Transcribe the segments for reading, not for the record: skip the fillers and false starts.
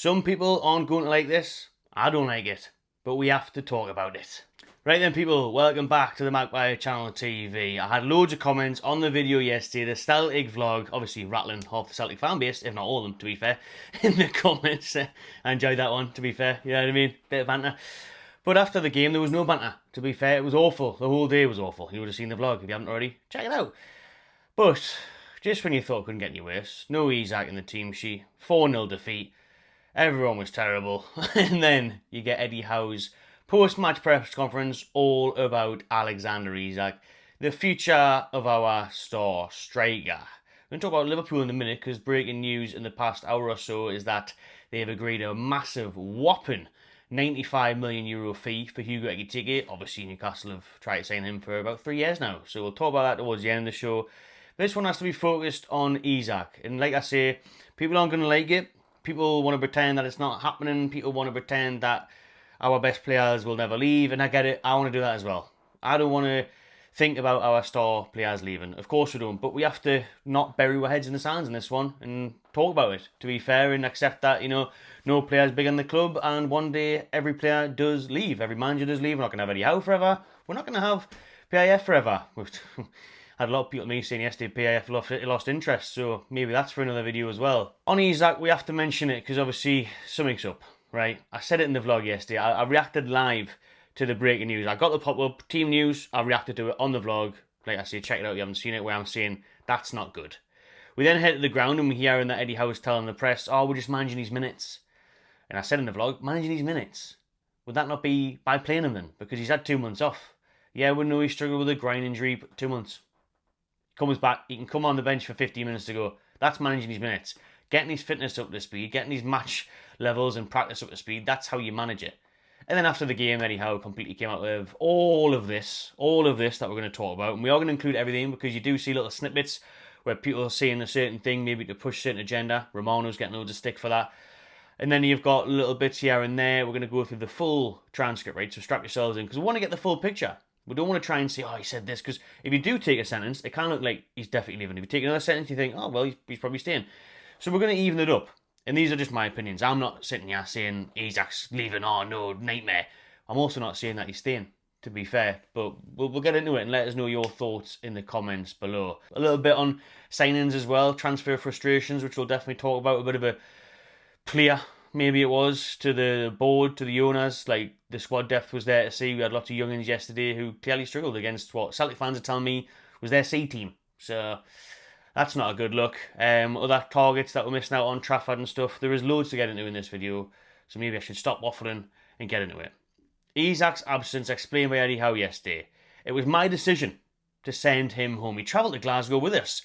Some people aren't going to like this. I don't like it. But we have to talk about it. Right then, people, welcome back to the Magpie Channel TV. I had loads of comments on the video yesterday, the Celtic vlog, obviously rattling half the Celtic fan base, if not all of them, to be fair, in the comments. I enjoyed that one, to be fair, you know what I mean? Bit of banter. But after the game, there was no banter, to be fair. It was awful. The whole day was awful. You would have seen the vlog if you haven't already. Check it out. But just when you thought it couldn't get any worse, no Isak in the team sheet, 4-0 defeat, everyone was terrible. And then you get Eddie Howe's post-match press conference all about Alexander Isak, the future of our star striker. We're going to talk about Liverpool in a minute because breaking news in the past hour or so is that they have agreed a massive, whopping €95 million fee for Hugo Ekitike. Obviously, Newcastle have tried to sign him for about 3 years now, so we'll talk about that towards the end of the show. This one has to be focused on Isak, and like I say, people aren't going to like it. People want to pretend that it's not happening. People want to pretend that our best players will never leave, and I get it. I want to do that as well. I don't want to think about our star players leaving. Of course we don't, but we have to not bury our heads in the sands in this one and talk about it, to be fair, and accept that, you know, no player is big in the club, and one day every player does leave. Every manager does leave. We're not going to have Eddie Howe forever. We're not going to have PIF forever. I had a lot of people to me saying yesterday PIF lost interest, so maybe that's for another video as well. On Isak, we have to mention it because obviously something's up, right? I said it in the vlog yesterday. I reacted live to the breaking news. I got the pop-up, team news, I reacted to it on the vlog. Like I say, check it out if you haven't seen it, where I'm saying that's not good. We then head to the ground and we're hearing that Eddie Howe is telling the press, oh, we're just managing these minutes. And I said in the vlog, managing these minutes. Would that not be by playing him then? Because he's had 2 months off. Yeah, we know he struggled with a groin injury, but 2 months. Comes back, he can come on the bench for 15 minutes to go. That's managing his minutes. Getting his fitness up to speed, getting his match levels and practice up to speed, that's how you manage it. And then after the game, Eddie Howe completely came out with all of this that we're going to talk about. And we are going to include everything because you do see little snippets where people are saying a certain thing, maybe to push a certain agenda. Romano's getting loads of stick for that. And then you've got little bits here and there. We're going to go through the full transcript, right? So strap yourselves in because we want to get the full picture. We don't want to try and say, oh, he said this, because if you do take a sentence, it can look like he's definitely leaving. If you take another sentence, you think, oh, well, he's probably staying. So we're going to even it up. And these are just my opinions. I'm not sitting here saying Isak's leaving, oh, no, nightmare. I'm also not saying that he's staying, to be fair. But we'll get into it and let us know your thoughts in the comments below. A little bit on signings as well, transfer frustrations, which we'll definitely talk about. A bit of a clear, maybe it was, to the board, to the owners. Like, the squad depth was there to see. We had lots of youngins yesterday who clearly struggled against what Celtic fans are telling me was their C team. So that's not a good look. Other targets that we're missing out on, Trafford and stuff. There is loads to get into in this video, so maybe I should stop waffling and get into it. Isak's absence explained by Eddie Howe yesterday. It was my decision to send him home. He travelled to Glasgow with us,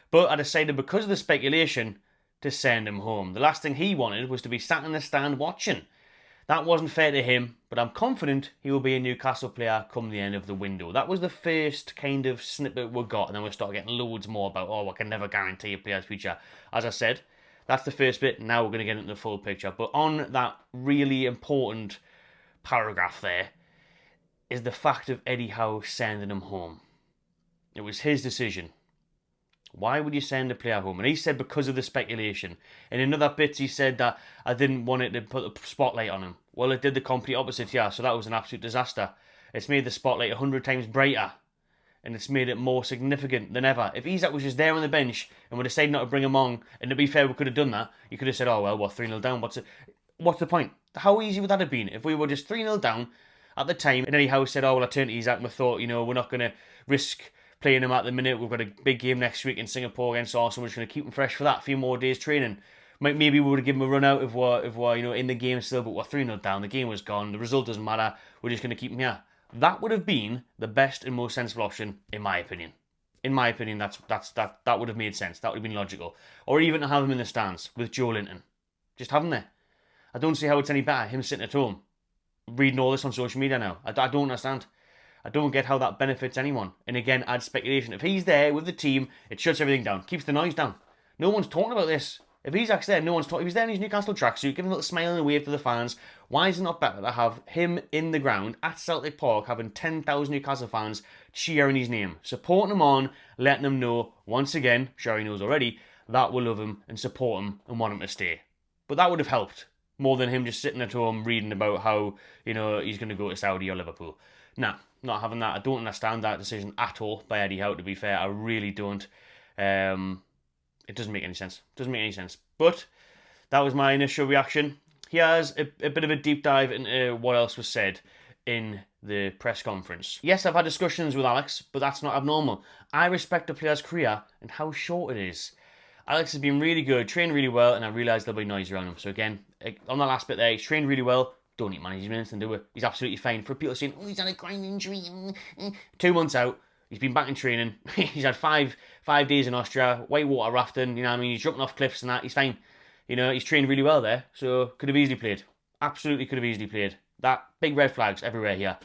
but I decided because of the speculation to send him home. The last thing he wanted was to be sat in the stand watching. That wasn't fair to him, but I'm confident he will be a Newcastle player come the end of the window. That was the first kind of snippet we got, and then we start getting loads more about, oh, I can never guarantee a player's future. As I said, that's the first bit. Now we're going to get into the full picture. But on that really important paragraph there is the fact of Eddie Howe sending him home. It was his decision. Why would you send a player home? And he said because of the speculation. And in other bits he said that I didn't want it to put the spotlight on him. Well, it did the complete opposite, yeah, so that was an absolute disaster. It's made the spotlight 100 times brighter. And it's made it more significant than ever. If Isak was just there on the bench and we decided not to bring him on, and to be fair, we could have done that, you could have said, oh, well, we're 3-0 down. What's the point? How easy would that have been if we were just 3-0 down at the time and Eddie Howe said, oh, well, I turned to Isak and we thought, you know, we're not going to risk playing him at the minute. We've got a big game next week in Singapore against Arsenal. We're just going to keep him fresh for that. A few more days training. Maybe we would have given him a run out if we're you know, in the game still, but we're 3-0 down. The game was gone. The result doesn't matter. We're just going to keep him here. That would have been the best and most sensible option, in my opinion. In my opinion, that would have made sense. That would have been logical. Or even to have him in the stands with Joe Linton. Just have him there. I don't see how it's any better, him sitting at home, reading all this on social media now. I don't understand. I don't get how that benefits anyone. And again, adds speculation. If he's there with the team, it shuts everything down, keeps the noise down. No one's talking about this. If Isak's there, no one's talking. If he's there in his Newcastle tracksuit, giving a little smile and a wave to the fans, why is it not better to have him in the ground at Celtic Park, having 10,000 Newcastle fans cheering his name, supporting him on, letting him know, once again, sure he knows already, that we love him and support him and want him to stay. But that would have helped. more than him just sitting at home reading about how, you know, he's going to go to Saudi or Liverpool. Nah, not having that. I don't understand that decision at all by Eddie Howe, to be fair. I really don't. It doesn't make any sense. Doesn't make any sense. But that was my initial reaction. Here's a bit of a deep dive into what else was said in the press conference. Yes, I've had discussions with Alex, but that's not abnormal. I respect a player's career and how short it is. Alex has been really good, trained really well, and I realise there'll be noise around him. So again, on that last bit there, he's trained really well. Don't need management and do it. He's absolutely fine. For people saying, oh, he's had a groin injury. 2 months out, he's been back in training. He's had five days in Austria, whitewater rafting, you know what I mean? He's jumping off cliffs and that. He's fine. You know, he's trained really well there, so could have easily played. Absolutely could have easily played. That big red flags everywhere here.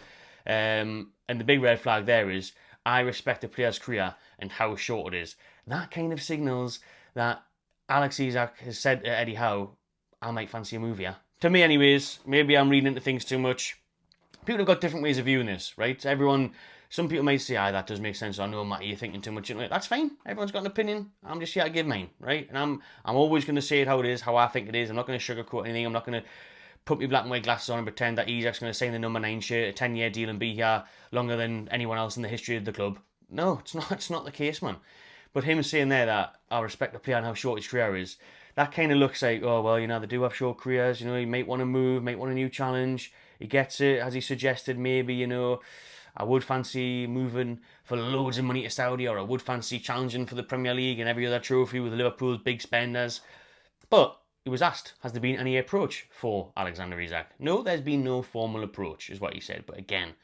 And the big red flag there is, I respect a player's career and how short it is. That kind of signals that Alex Isak has said to Eddie Howe, I might fancy a move here. To me anyways, maybe I'm reading into things too much. People have got different ways of viewing this, right? Some people might say, that does make sense. I know, Matty, you're thinking too much. That's fine. Everyone's got an opinion. I'm just here to give mine, right? And I'm always going to say it how it is, how I think it is. I'm not going to sugarcoat anything. I'm not going to put my black and white glasses on and pretend that Isak's going to sign the number 9 shirt, a 10-year deal, and be here longer than anyone else in the history of the club. No, it's not. It's not the case, man. But him saying there that I respect the player and how short his career is, that kind of looks like, oh, well, you know, they do have short careers. You know, he might want to move, might want a new challenge. He gets it, as he suggested, maybe, you know, I would fancy moving for loads of money to Saudi, or I would fancy challenging for the Premier League and every other trophy with Liverpool's big spenders. But he was asked, has there been any approach for Alexander Isak? No, there's been no formal approach, is what he said. But again,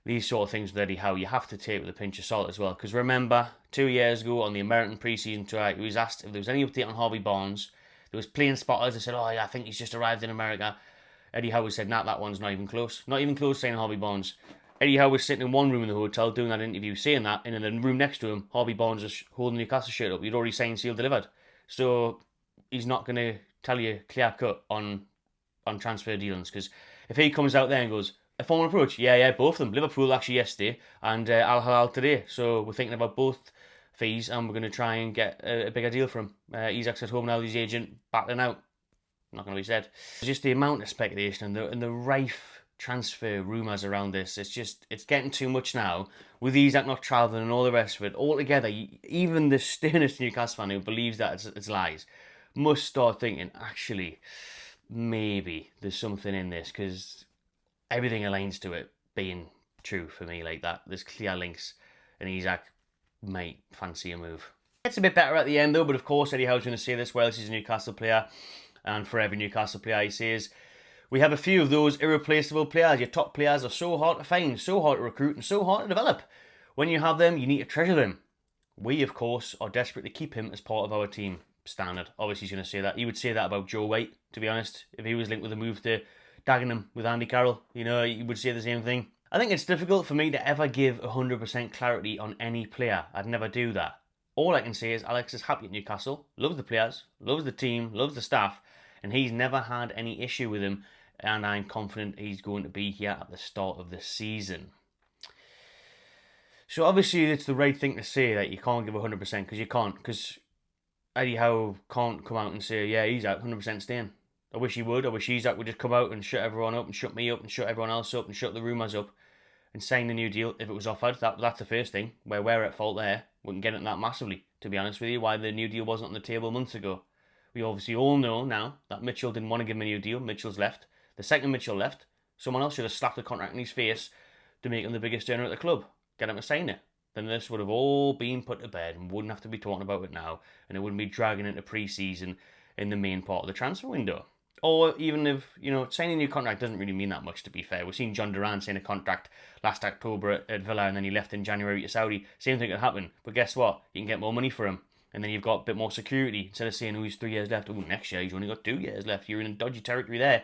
these sort of things with Eddie Howe, you have to take with a pinch of salt as well. Because remember, 2 years ago on the American pre-season tour, he was asked if there was any update on Harvey Barnes. There was playing spotters that said, oh yeah, I think he's just arrived in America. Eddie Howe said, nah, that one's not even close. Not even close saying Harvey Barnes. Eddie Howe was sitting in one room in the hotel doing that interview saying that, and in the room next to him, Harvey Barnes was holding the Newcastle shirt up. He'd already signed, sealed, delivered. So he's not going to tell you clear cut on transfer dealings, because if he comes out there and goes, a formal approach, yeah, both of them. Liverpool actually yesterday and Al Hilal today. So we're thinking about both fees and we're going to try and get a bigger deal for him. Isak's at home now, his agent battling out. Not going to be said. Just the amount of speculation and the rife transfer rumours around this, it's getting too much now. With Isak not travelling and all the rest of it, altogether, even the sternest Newcastle fan who believes that it's lies, must start thinking, actually, maybe there's something in this, because everything aligns to it being true for me like that. There's clear links, and Isak might fancy a move. It's a bit better at the end though, but of course Eddie Howe's going to say this while he's a Newcastle player, and for every Newcastle player he says, we have a few of those irreplaceable players. Your top players are so hard to find, so hard to recruit, and so hard to develop. When you have them, you need to treasure them. We, of course, are desperate to keep him as part of our team. Standard. Obviously he's going to say that. He would say that about Joe White, to be honest, if he was linked with a move to Dagenham with Andy Carroll. You know, he would say the same thing. I think it's difficult for me to ever give 100% clarity on any player. I'd never do that. All I can say is Alex is happy at Newcastle, loves the players, loves the team, loves the staff, and he's never had any issue with him, and I'm confident he's going to be here at the start of the season. So obviously it's the right thing to say that you can't give 100% because you can't, because Eddie Howe can't come out and say, yeah, he's out 100% staying. I wish he would. I wish Isak would just come out and shut everyone up and shut me up and shut everyone else up and shut the rumours up and sign the new deal if it was offered. That's the first thing, where we're at fault there. Wouldn't get it that massively, to be honest with you, why the new deal wasn't on the table months ago. We obviously all know now that Mitchell didn't want to give him a new deal. Mitchell's left. The second Mitchell left, someone else should have slapped the contract in his face to make him the biggest earner at the club. Get him to sign it. Then this would have all been put to bed and wouldn't have to be talking about it now, and it wouldn't be dragging into pre-season in the main part of the transfer window. Or even if, you know, signing a new contract doesn't really mean that much, to be fair. We've seen John Duran sign a contract last October at Villa, and then he left in January to Saudi. Same thing could happen. But guess what? You can get more money for him. And then you've got a bit more security. Instead of saying, oh, he's 3 years left. Oh, next year he's only got 2 years left. You're in dodgy territory there.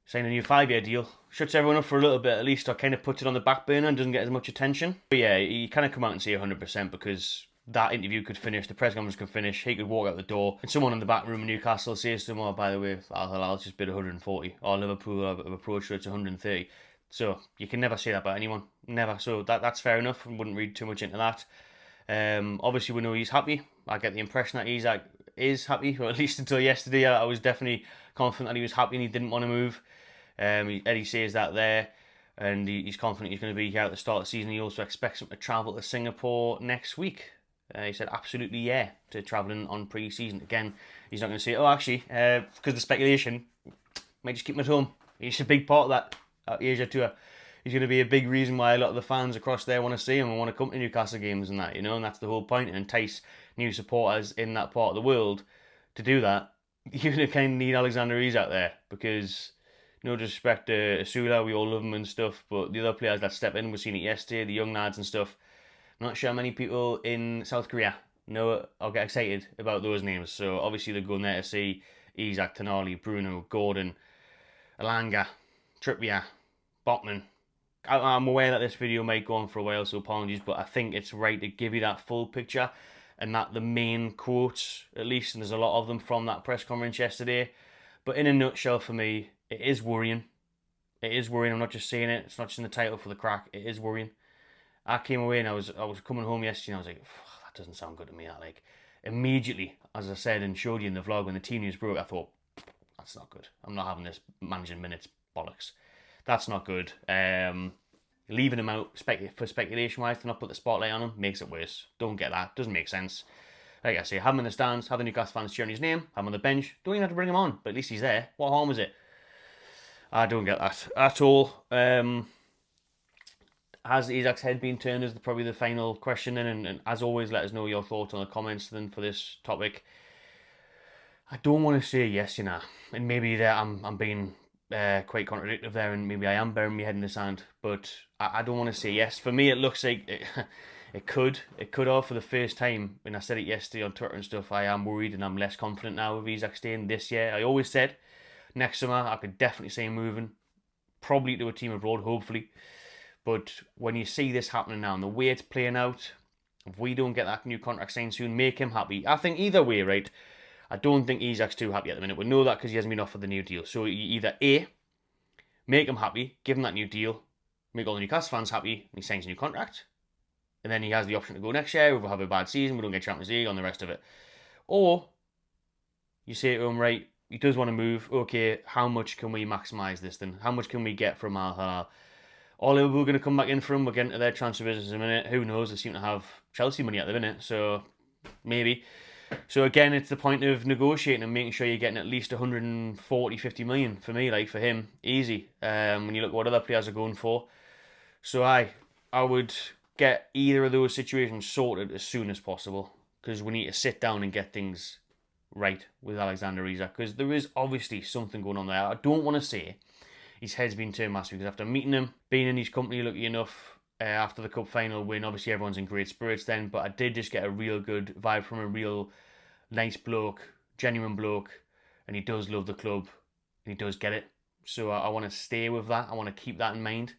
Sign a new 5-year deal. Shuts everyone up for a little bit at least, or kind of puts it on the back burner and doesn't get as much attention. But yeah, you kind of come out and say 100% because that interview could finish, the press conference could finish, he could walk out the door, and someone in the back room in Newcastle says to him, oh, by the way, Al Hilal's just bid 140, or Liverpool have approached her, it's 130. So you can never say that about anyone, never. So that's fair enough, I wouldn't read too much into that. Obviously we know he's happy. I get the impression that is happy, or at least until yesterday. I was definitely confident that he was happy and he didn't want to move. Eddie says that there, and he's confident he's going to be here at the start of the season. He also expects him to travel to Singapore next week. He said absolutely yeah to travelling on pre-season. Again, he's not going to say, oh, actually, because of the speculation, might just keep him at home. He's a big part of that Asia tour. He's going to be a big reason why a lot of the fans across there want to see him and want to come to Newcastle games and that, and that's the whole point, and entice new supporters in that part of the world to do that. You're going to kind of need Alexander Isak there, because no disrespect to Asula, we all love him and stuff, but the other players that step in, we've seen it yesterday, the young lads and stuff, I'm not sure many people in South Korea know or get excited about those names, so obviously they're going there to see Isak, Tonali, Bruno, Gordon, Alanga, Trippier, Botman. I'm aware that this video might go on for a while, so apologies, but I think it's right to give you that full picture, and that the main quotes, at least, and there's a lot of them from that press conference yesterday, but in a nutshell for me, it is worrying. It is worrying. I'm not just saying it. It's not just in the title for the crack. It is worrying. I came away and I was coming home yesterday and I was like, that doesn't sound good to me. Like, immediately, as I said and showed you in the vlog, when the team news broke, I thought, that's not good. I'm not having this managing minutes bollocks. That's not good. Leaving him out for speculation-wise, to not put the spotlight on him, makes it worse. Don't get that. Doesn't make sense. Like I say, have him in the stands, have the Newcastle fans cheering his name, have him on the bench. Don't even have to bring him on, but at least he's there. What harm is it? I don't get that at all. Has Isak's head been turned is probably the final question, and as always, let us know your thoughts on the comments then for this topic. I don't want to say yes, and maybe there I'm being quite contradictory there, and maybe I am burying my head in the sand, but I don't want to say yes. For me, it looks like it could have for the first time. When I said it yesterday on Twitter and stuff, I am worried and I'm less confident now with Isak staying this year. I always said next summer I could definitely see him moving, probably to a team abroad, hopefully. But when you see this happening now and the way it's playing out, if we don't get that new contract signed soon, make him happy. I think either way, right? I don't think Isak's too happy at the minute. We know that because he hasn't been offered the new deal. So you either A, make him happy, give him that new deal, make all the Newcastle fans happy, and he signs a new contract, and then he has the option to go next year. If we have a bad season, we don't get Champions League on the rest of it. Or you say to him, right, he does want to move. Okay, how much can we maximise this then? How much can we get from Al Hilal? Or Liverpool are going to come back in for him. We're getting to their transfer business in a minute. Who knows? They seem to have Chelsea money at the minute, so maybe. So again, it's the point of negotiating and making sure you're getting at least 140, 50 million for me, like for him, easy. When you look at what other players are going for. So I would get either of those situations sorted as soon as possible, because we need to sit down and get things right with Alexander Isak, because there is obviously something going on there. I don't want to say his head's been turned massive, because after meeting him, being in his company, lucky enough, after the cup final win, obviously everyone's in great spirits then, but I did just get a real good vibe from a real nice bloke, genuine bloke, and he does love the club, and he does get it. So I want to stay with that. I want to keep that in mind.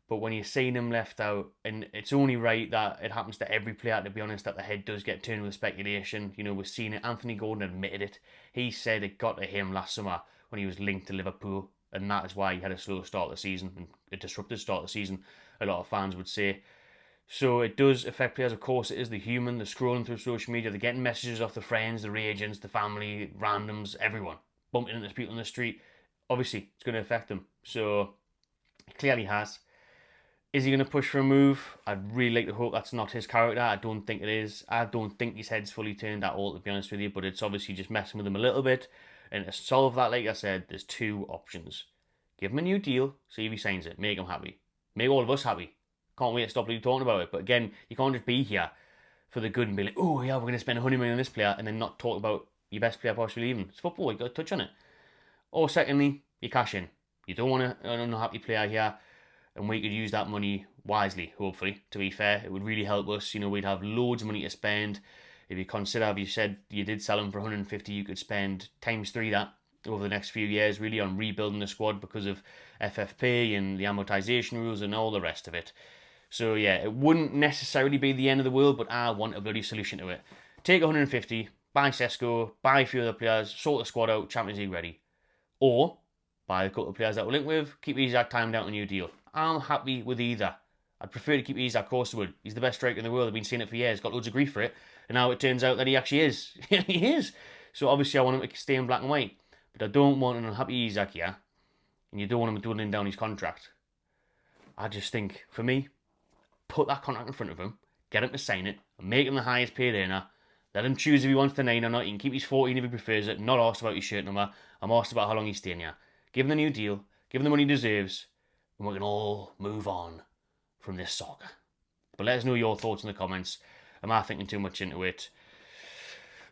But when you're seeing him left out, and it's only right that it happens to every player, to be honest, that the head does get turned with speculation. We're seeing it. Anthony Gordon admitted it. He said it got to him last summer when he was linked to Liverpool, and that is why he had a slow start of the season, and a disrupted start of the season, a lot of fans would say. So it does affect players, of course. It is the human. They're scrolling through social media. They're getting messages off their friends, their agents, the family, randoms, everyone. Bumping into people in the street. Obviously, it's going to affect them. So it clearly has. Is he going to push for a move? I'd really like to hope that's not his character. I don't think it is. I don't think his head's fully turned at all, to be honest with you. But it's obviously just messing with him a little bit. And to solve that, like I said, there's two options. Give him a new deal, see if he signs it, make him happy. Make all of us happy. Can't wait to stop talking about it. But again, you can't just be here for the good and be like, oh yeah, we're going to spend 100 million on this player, and then not talk about your best player possibly leaving. It's football, you've got to touch on it. Or secondly, you cash in. You don't want an unhappy player here, and we could use that money wisely, hopefully, to be fair. It would really help us. We'd have loads of money to spend. If you consider, if you said you did sell him for 150, you could spend times 3 that over the next few years, really, on rebuilding the squad because of FFP and the amortisation rules and all the rest of it. So yeah, it wouldn't necessarily be the end of the world, but I want a bloody solution to it. Take 150, buy Sesko, buy a few other players, sort the squad out, Champions League ready. Or buy a couple of players that we're linked with, keep Isak timed out a new deal. I'm happy with either. I'd prefer to keep Isak, of course I would. He's the best striker in the world. I've been saying it for years. Got loads of grief for it. And now it turns out that he actually is. He is. So obviously I want him to stay in black and white. But I don't want an unhappy Isak here. And you don't want him dwindling down his contract. I just think, for me, put that contract in front of him, get him to sign it, and make him the highest paid earner. Let him choose if he wants the 9 or not. He can keep his 14 if he prefers it. Not asked about his shirt number. I'm asked about how long he's staying here. Give him the new deal. Give him the money he deserves. And we can all move on from this saga. But let us know your thoughts in the comments. Am I thinking too much into it?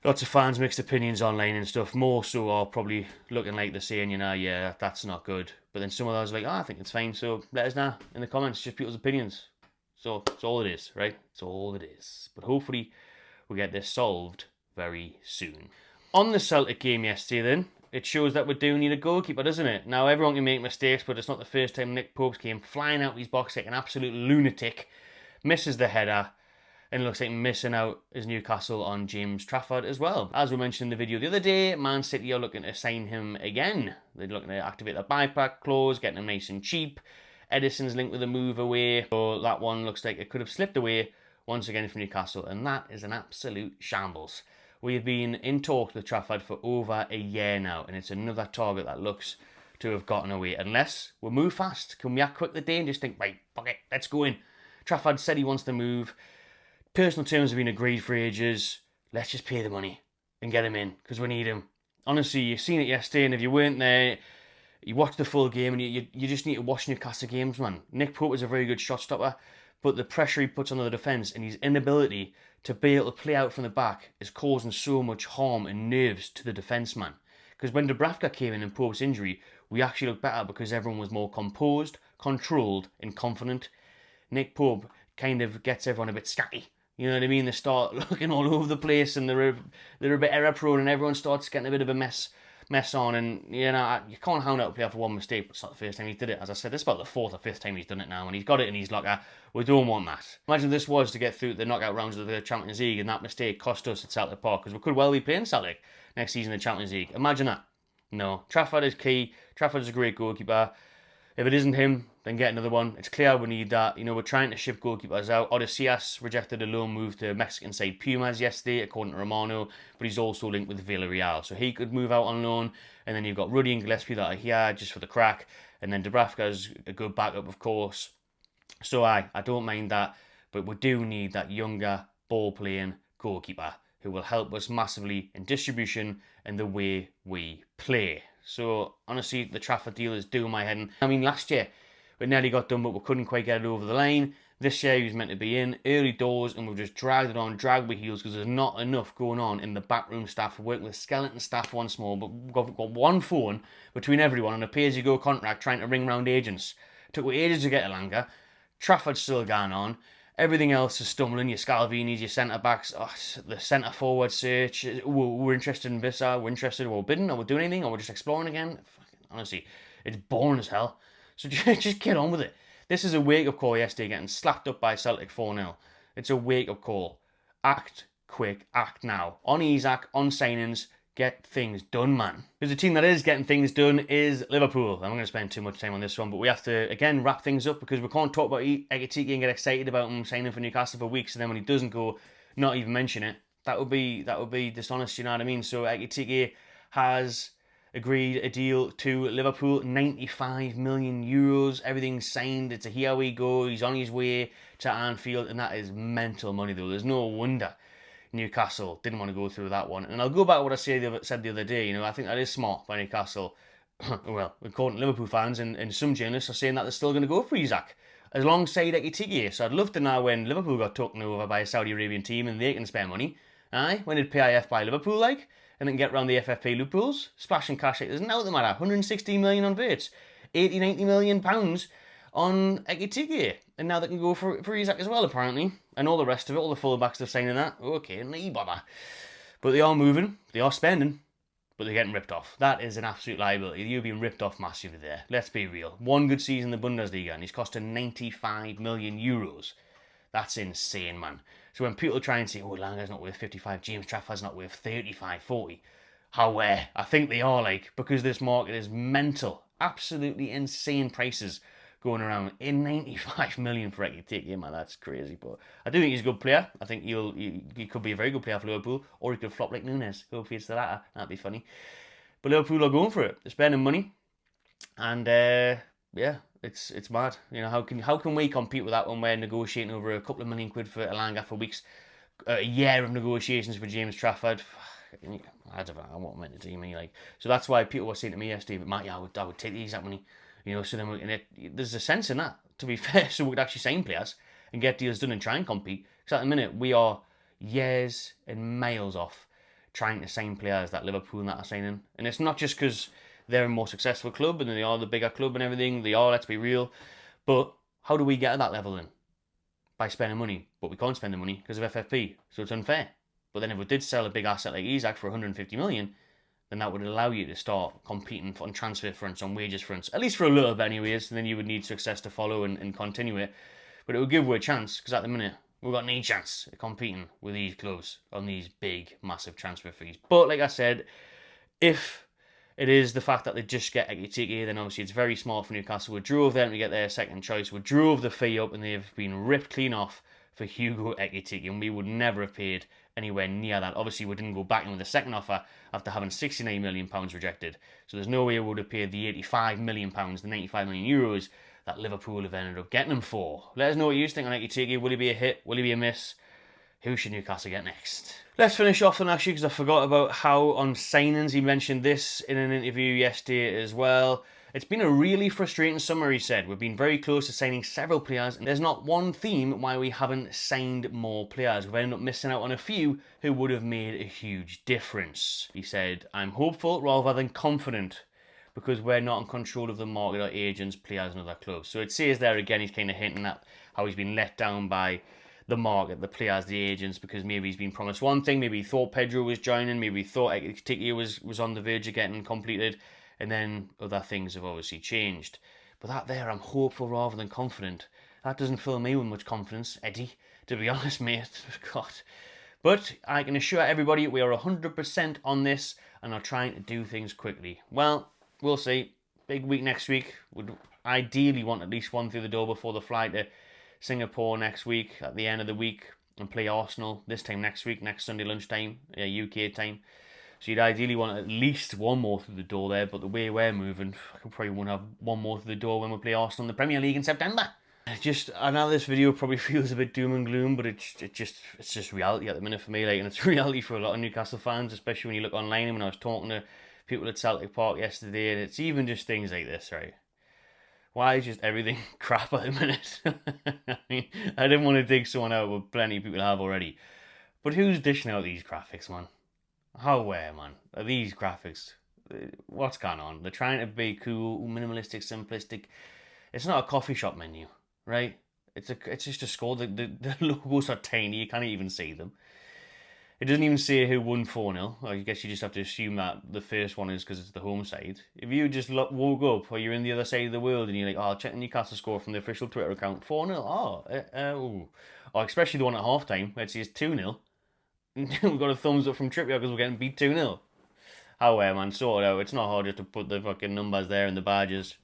Lots of fans, mixed opinions online and stuff. More so are probably looking like they're saying, you know, yeah, that's not good. But then some of those are like, I think it's fine. So let us know in the comments. Just people's opinions. So it's all it is, right? It's all it is. But hopefully we'll get this solved very soon. On the Celtic game yesterday then, it shows that we do need a goalkeeper, doesn't it? Now, everyone can make mistakes, but it's not the first time Nick Pope came flying out his box like an absolute lunatic, misses the header, and it looks like missing out is Newcastle on James Trafford as well. As we mentioned in the video the other day, Man City are looking to sign him again. They're looking to activate the buyback clause, getting him nice and cheap. Edison's linked with a move away, so that one looks like it could have slipped away once again from Newcastle, and that is an absolute shambles. We have been in talks with Trafford for over a year now, and it's another target that looks to have gotten away. Unless we move fast, can we act quick the day and just think, right, fuck it, let's go in. Trafford said he wants to move. Personal terms have been agreed for ages. Let's just pay the money and get him in, because we need him. Honestly, you've seen it yesterday, and if you weren't there, you watched the full game, and you just need to watch Newcastle games, man. Nick Pope is a very good shot stopper, but the pressure he puts on the defence and his inability to be able to play out from the back is causing so much harm and nerves to the defence, man. Because when Dubravka came in Pope's injury, we actually looked better because everyone was more composed, controlled and confident. Nick Pope kind of gets everyone a bit scatty. You know what I mean? They start looking all over the place and they're a bit error prone and everyone starts getting a bit of a mess on, and you know, you can't hound out a player for one mistake, but it's not the first time he did it. As I said, this is about the 4th or 5th time he's done it now, and he's got it in his locker. We don't want that. Imagine this was to get through the knockout rounds of the Champions League, and that mistake cost us at Celtic Park, because we could well be playing Celtic next season in the Champions League. Imagine that. No, Trafford is key. Trafford is a great goalkeeper. If it isn't him, then get another one. It's clear we need that. You know, we're trying to ship goalkeepers out. Odysseas rejected a loan move to Mexican side Pumas yesterday, according to Romano, but he's also linked with Villarreal, so he could move out on loan. And then you've got Ruddy and Gillespie that are here just for the crack, and then Dubravka's a good backup, of course. So I don't mind that, but we do need that younger, ball-playing goalkeeper who will help us massively in distribution and the way we play. So, honestly, the Trafford deal is doing my head in. I mean, last year, we nearly got done, but we couldn't quite get it over the line. This year, he was meant to be in early doors, and we've just dragged it on, dragged by heels, because there's not enough going on in the backroom staff. We're working with skeleton staff once more, but we've got one phone between everyone on a pay-as-you-go contract trying to ring round agents. It took ages to get Elanga. Trafford's still going on. Everything else is stumbling. Your Scalvini's, your centre-backs, the centre-forward search. We're interested in Vissa. We're interested. We're bidding. Are we doing anything? Or we're just exploring again? Honestly, it's boring as hell. So just get on with it. This is a wake-up call yesterday, getting slapped up by Celtic 4-0. It's a wake-up call. Act quick. Act now. On Isak, on signings, get things done, man. Because the team that is getting things done is Liverpool. I'm not going to spend too much time on this one, but we have to, again, wrap things up, because we can't talk about Ekitike and get excited about him signing for Newcastle for weeks, and then when he doesn't go, not even mention it. That would be dishonest, you know what I mean? So Ekitike has agreed a deal to Liverpool, 95 million euros. Everything's signed. It's a here we go. He's on his way to Anfield, and that is mental money, though. There's no wonder Newcastle didn't want to go through that one. And I'll go back to what I said the other day. You know, I think that is smart by Newcastle. Well, according to Liverpool fans and some journalists are saying that they're still going to go for Isak alongside Ekitike. So I'd love to know when Liverpool got taken over by a Saudi Arabian team and they can spend money. Aye, when did PIF buy Liverpool like? And then get around the FFP loopholes, splashing cash like there's no the matter. 116 million on Verts, 80-90 million pounds on Ekitike, and now they can go for Isak as well, apparently, and all the rest of it, all the fullbacks are signing that. Okay, no bother. But they are moving, they are spending, but they're getting ripped off. That is an absolute liability. You're being ripped off massively there. Let's be real. One good season in the Bundesliga, and he's costing 95 million euros. That's insane, man. So when people try and say, oh, Langer's not worth 55, James Trafford's not worth 35, 40, I think they are, like, because this market is mental. Absolutely insane prices going around in 95 million for Ekitike, man, that's crazy. But I do think he's a good player. I think he could be a very good player for Liverpool, or he could flop like Nunes. Hopefully it's the latter. That'd be funny. But Liverpool are going for it. They're spending money, and yeah, it's mad. You know, how can we compete with that when we're negotiating over a couple of million quid for Elanga for weeks, a year of negotiations for James Trafford? I don't know. I want meant to do me like. So that's why people were saying to me yesterday, but Matt, yeah, I would take the exact money. You know, so then there's a sense in that, to be fair, so we could actually sign players and get deals done and try and compete. Because at the minute, we are years and miles off trying to sign players that Liverpool and that are signing. And it's not just because they're a more successful club and they are the bigger club and everything. They are, let's be real. But how do we get to that level then? By spending money. But we can't spend the money because of FFP. So it's unfair. But then if we did sell a big asset like Isak for 150 million, then that would allow you to start competing on transfer fronts, on wages fronts, at least for a little bit anyways, and then you would need success to follow and continue it. But it would give you a chance, because at the minute, we've got no chance of competing with these clubs on these big, massive transfer fees. But like I said, if it is the fact that they just get Ekitike, then obviously it's very smart for Newcastle. We drove them to get their second choice. We drove the fee up, and they've been ripped clean off for Hugo Ekitike, and we would never have paid anywhere near that. Obviously, we didn't go back in with the second offer after having £69 million rejected. So there's no way we would have paid the £85 million, the 95 million euros that Liverpool have ended up getting him for. Let us know what you think on Ekitike. Will he be a hit? Will he be a miss? Who should Newcastle get next? Let's finish off on actually, because I forgot about how on signings he mentioned this in an interview yesterday as well. It's been a really frustrating summer, he said. We've been very close to signing several players, and there's not one theme why we haven't signed more players. We've ended up missing out on a few who would have made a huge difference. He said, I'm hopeful rather than confident, because we're not in control of the market or agents, players and other clubs. So it says there again, he's kind of hinting at how he's been let down by the market, the players, the agents, because maybe he's been promised one thing, maybe he thought Pedro was joining, maybe he thought Ekitike was on the verge of getting completed, and then other things have obviously changed. But that there, I'm hopeful rather than confident. That doesn't fill me with much confidence, Eddie, to be honest, mate. God. But I can assure everybody we are 100% on this and are trying to do things quickly. Well, we'll see. Big week next week. Would ideally want at least one through the door before the flight to Singapore next week, at the end of the week, and play Arsenal this time next week, next Sunday lunchtime, UK time. So you'd ideally want at least one more through the door there, but the way we're moving, I probably won't have one more through the door when we play Arsenal in the Premier League in September. I know this video probably feels a bit doom and gloom, but it's just reality at the minute for me, like, and it's reality for a lot of Newcastle fans, especially when you look online. And when I was talking to people at Celtic Park yesterday, and it's even just things like this, right? Why is just everything crap at the minute? I mean, I didn't want to dig someone out, but plenty of people have already. But who's dishing out these graphics, man? How man? Are these graphics? What's going on? They're trying to be cool, minimalistic, simplistic. It's not a coffee shop menu, right? It's just a score. The logos are tiny. You can't even see them. It doesn't even say who won 4-0. I guess you just have to assume that the first one is because it's the home side. If you just woke up or you're in the other side of the world and you're like, oh, I'll check the Newcastle score from the official Twitter account, 4-0. Oh, or especially the one at half-time where it says 2-0. We've got a thumbs up from Trippier because we're getting beat 2-0. However, man, sort it out. It's not hard just to put the fucking numbers there and the badges.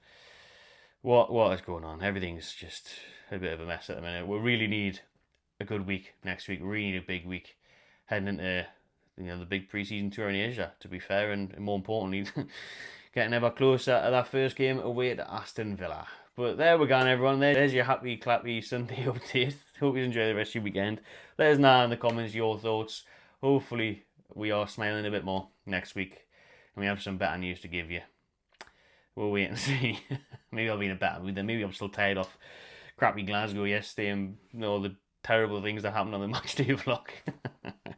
What is going on? Everything's just a bit of a mess at the minute. We really need a good week next week. We really need a big week heading into the big pre-season tour in Asia, to be fair, and more importantly, getting ever closer to that first game away to Aston Villa. But there we go, everyone. There's your happy, clappy Sunday update. Hope you enjoy the rest of your weekend. Let us know in the comments your thoughts. Hopefully, we are smiling a bit more next week, and we have some better news to give you. We'll wait and see. Maybe I'll be in a better mood then. Maybe I'm still tired of crappy Glasgow yesterday and all the terrible things that happened on the matchday vlog.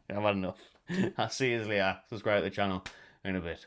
I've had enough. I'll see you later. Subscribe to the channel in a bit.